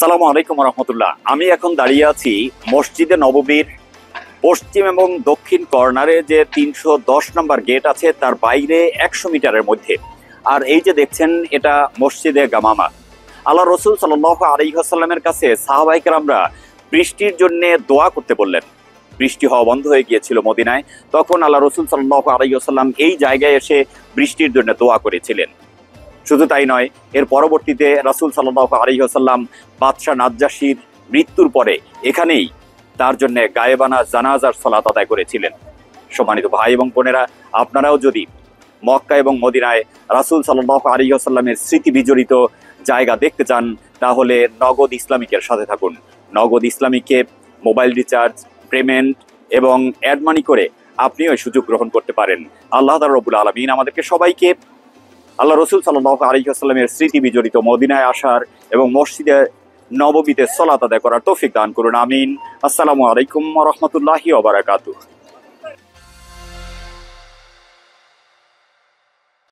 আসসালামু আলাইকুম রহমতুল্লাহ। আমি এখন দাঁড়িয়ে আছি মসজিদে নববীর পশ্চিম এবং দক্ষিণ কর্নারে যে 310 নম্বর গেট আছে তার বাইরে 100 মিটারের মধ্যে। আর এই যে দেখছেন এটা মসজিদে গামামা। আল্লাহ রসুল সাল্লাল্লাহু আলাইহি ওয়াসাল্লামের কাছে সাহাবায়ে কেরামরা বৃষ্টির জন্য দোয়া করতে বললেন। বৃষ্টি হওয়া বন্ধ হয়ে গিয়েছিল মদিনায়, তখন আল্লাহ রসুল সাল্লাল্লাহু আলাইহি ওয়াসাল্লাম এই জায়গায় এসে বৃষ্টির জন্য দোয়া করেছিলেন। শুধু তাই নয়, এর পরবর্তীতে রাসূল সাল্লাল্লাহু আলাইহি ওয়াসাল্লাম বাদশাহ নাজ্জাশীর মৃত্যুর পরে এখানেই তার জন্য গায়েবানা জানাজার সালাত আদায় করেছিলেন। সম্মানিত ভাই এবং বোনেরা, আপনারাও যদি মক্কা এবং মদিনায় রাসূল সাল্লাল্লাহু আলাইহি ওয়াসাল্লামের স্মৃতি বিজড়িত জায়গা দেখতে চান, তাহলে নগদ ইসলামিকের সাথে থাকুন। নগদ ইসলামিকে মোবাইল রিচার্জ, পেমেন্ট এবং অ্যাড মানি করে আপনিও এই সুযোগ গ্রহণ করতে পারেন। আল্লাহ তাআলা রব্বুল আলামিন আমাদেরকে সবাইকে আল্লাহ রসুল সাল্লাল্লাহু আলাইহি ওয়াসাল্লামের স্মৃতি বিজড়িত মদিনায় আসার এবং মসজিদে নববীতে সালাত আদায় করার তৌফিক দান করুন, আমিন। আসসালামু আলাইকুম ওয়া রাহমাতুল্লাহি ওয়া বারাকাতুহু।